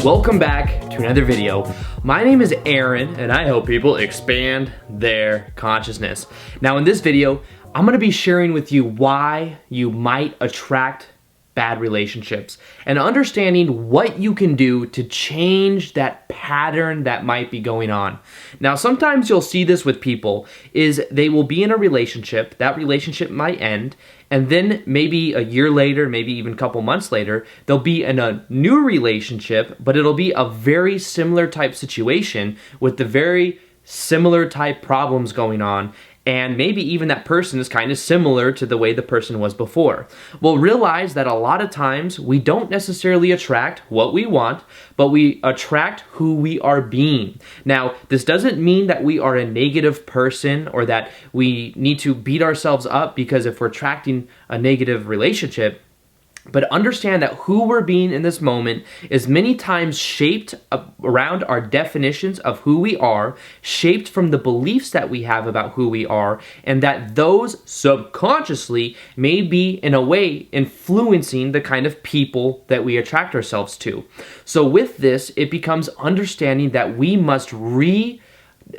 Welcome back to another video. My name is Aaron, and I help people expand their consciousness. Now in this video, I'm gonna be sharing with you why you might attract bad relationships and understanding what you can do to change that pattern that might be going on. Now, sometimes you'll see this with people is they will be in a relationship, that relationship might end, and then maybe a year later, maybe even a couple months later, they'll be in a new relationship, but it'll be a very similar type situation with the very similar type problems going on. And maybe even that person is kind of similar to the way the person was before. We'll realize that a lot of times we don't necessarily attract what we want, but we attract who we are being. Now, this doesn't mean that we are a negative person or that we need to beat ourselves up because if we're attracting a negative relationship. But understand that who we're being in this moment is many times shaped around our definitions of who we are, shaped from the beliefs that we have about who we are, and that those subconsciously may be, in a way, influencing the kind of people that we attract ourselves to. So with this, it becomes understanding that we must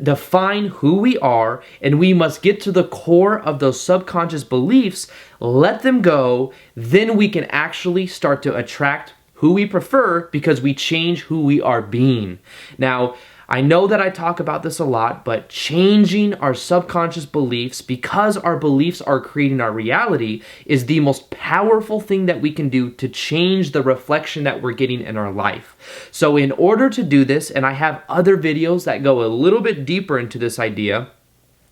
define who we are, and we must get to the core of those subconscious beliefs, let them go, then we can actually start to attract who we prefer because we change who we are being. Now, I know that I talk about this a lot, but changing our subconscious beliefs because our beliefs are creating our reality is the most powerful thing that we can do to change the reflection that we're getting in our life. So in order to do this, and I have other videos that go a little bit deeper into this idea,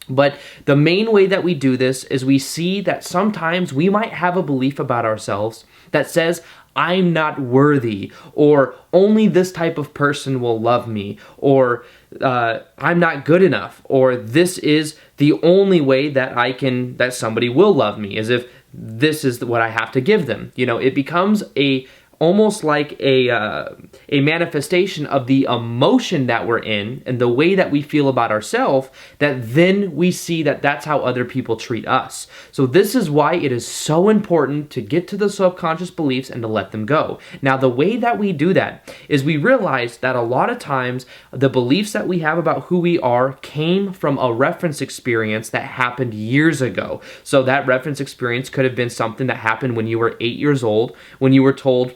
but the main way that we do this is we see that sometimes we might have a belief about ourselves that says, I'm not worthy, or only this type of person will love me, or I'm not good enough, or this is the only way that somebody will love me, as if this is what I have to give them. You know, it becomes almost like a manifestation of the emotion that we're in and the way that we feel about ourselves, that then we see that that's how other people treat us. So this is why it is so important to get to the subconscious beliefs and to let them go. Now, the way that we do that is we realize that a lot of times the beliefs that we have about who we are came from a reference experience that happened years ago. So that reference experience could have been something that happened when you were 8 years old, when you were told,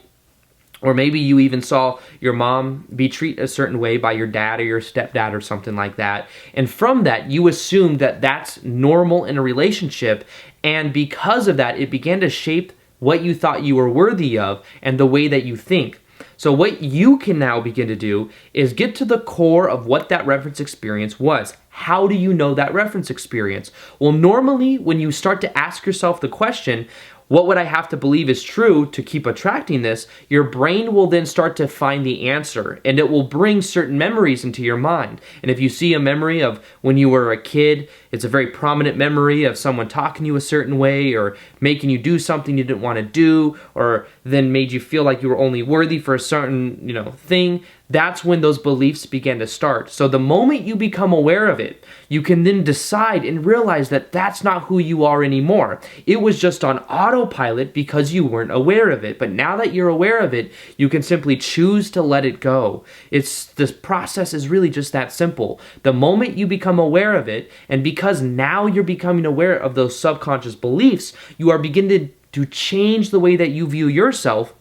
or maybe you even saw your mom be treated a certain way by your dad or your stepdad or something like that. And from that, you assume that that's normal in a relationship. And because of that, it began to shape what you thought you were worthy of and the way that you think. So what you can now begin to do is get to the core of what that reference experience was. How do you know that reference experience? Well, normally when you start to ask yourself the question, what would I have to believe is true to keep attracting this? Your brain will then start to find the answer, and it will bring certain memories into your mind. And if you see a memory of when you were a kid, it's a very prominent memory of someone talking to you a certain way or making you do something you didn't want to do, or then made you feel like you were only worthy for a certain, thing. That's when those beliefs began to start. So the moment you become aware of it, you can then decide and realize that that's not who you are anymore. It was just on autopilot because you weren't aware of it. But now that you're aware of it, you can simply choose to let it go. This process is really just that simple. The moment you become aware of it, and because now you're becoming aware of those subconscious beliefs, you are beginning to change the way that you view yourself.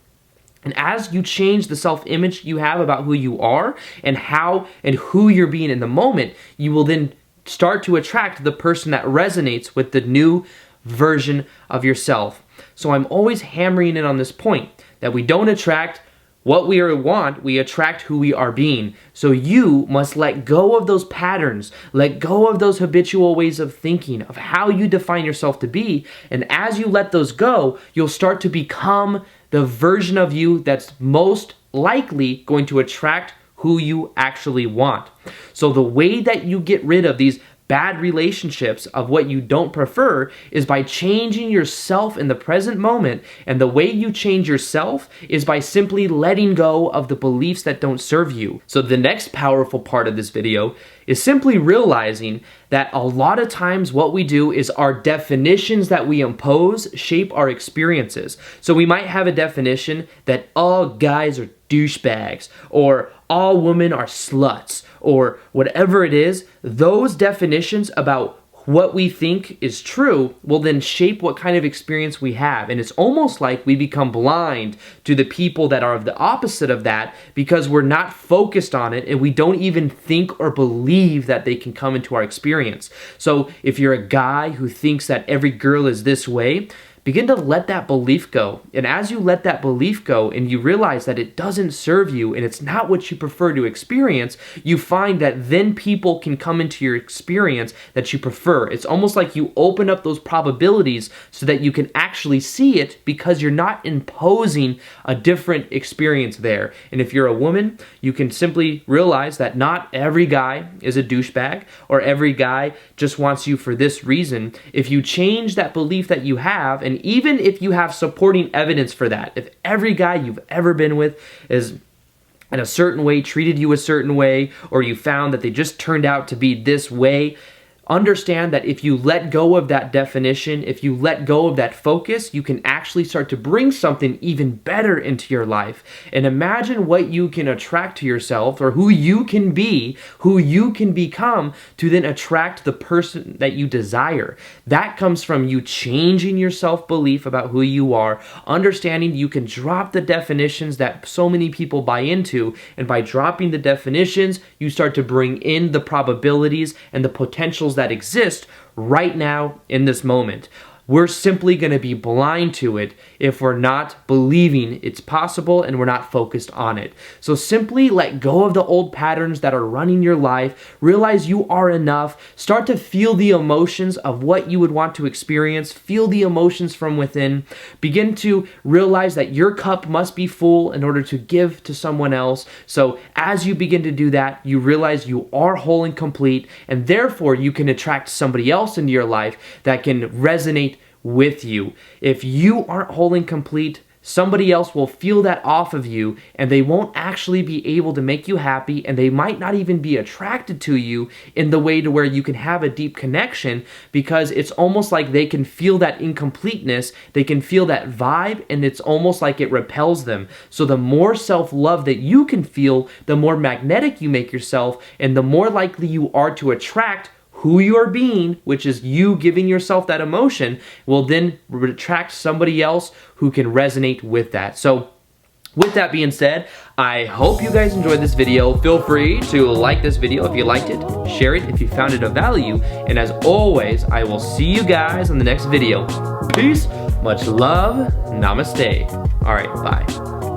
And as you change the self-image you have about who you are and how and who you're being in the moment, you will then start to attract the person that resonates with the new version of yourself. So I'm always hammering in on this point that we don't attract what we want, we attract who we are being. So you must let go of those patterns, let go of those habitual ways of thinking, of how you define yourself to be. And as you let those go, you'll start to become the version of you that's most likely going to attract who you actually want. So the way that you get rid of these bad relationships of what you don't prefer is by changing yourself in the present moment. And the way you change yourself is by simply letting go of the beliefs that don't serve you. So the next powerful part of this video is simply realizing that a lot of times what we do is our definitions that we impose shape our experiences. So we might have a definition that all guys are douchebags, or all women are sluts, or whatever it is. Those definitions about what we think is true will then shape what kind of experience we have. And it's almost like we become blind to the people that are of the opposite of that because we're not focused on it and we don't even think or believe that they can come into our experience. So if you're a guy who thinks that every girl is this way, begin to let that belief go. And as you let that belief go and you realize that it doesn't serve you and it's not what you prefer to experience, you find that then people can come into your experience that you prefer. It's almost like you open up those probabilities so that you can actually see it because you're not imposing a different experience there. And if you're a woman, you can simply realize that not every guy is a douchebag or every guy just wants you for this reason. If you change that belief that you have, and even if you have supporting evidence for that, if every guy you've ever been with is in a certain way, treated you a certain way, or you found that they just turned out to be this way, understand that if you let go of that definition, if you let go of that focus, you can actually start to bring something even better into your life. And imagine what you can attract to yourself, or who you can be, who you can become to then attract the person that you desire. That comes from you changing your self-belief about who you are, understanding you can drop the definitions that so many people buy into, and by dropping the definitions, you start to bring in the probabilities and the potentials that exist right now in this moment. We're simply going to be blind to it if we're not believing it's possible and we're not focused on it. So simply let go of the old patterns that are running your life. Realize you are enough. Start to feel the emotions of what you would want to experience. Feel the emotions from within. Begin to realize that your cup must be full in order to give to someone else. So as you begin to do that, you realize you are whole and complete, and therefore you can attract somebody else into your life that can resonate with you. If you aren't whole and complete, somebody else will feel that off of you, and they won't actually be able to make you happy, and they might not even be attracted to you in the way to where you can have a deep connection, because it's almost like they can feel that incompleteness, they can feel that vibe, and it's almost like it repels them. So the more self-love that you can feel, the more magnetic you make yourself, and the more likely you are to attract who you're being, which is you giving yourself that emotion, will then attract somebody else who can resonate with that. So with that being said, I hope you guys enjoyed this video. Feel free to like this video if you liked it, share it if you found it of value, and as always, I will see you guys in the next video. Peace, much love, namaste. All right, bye.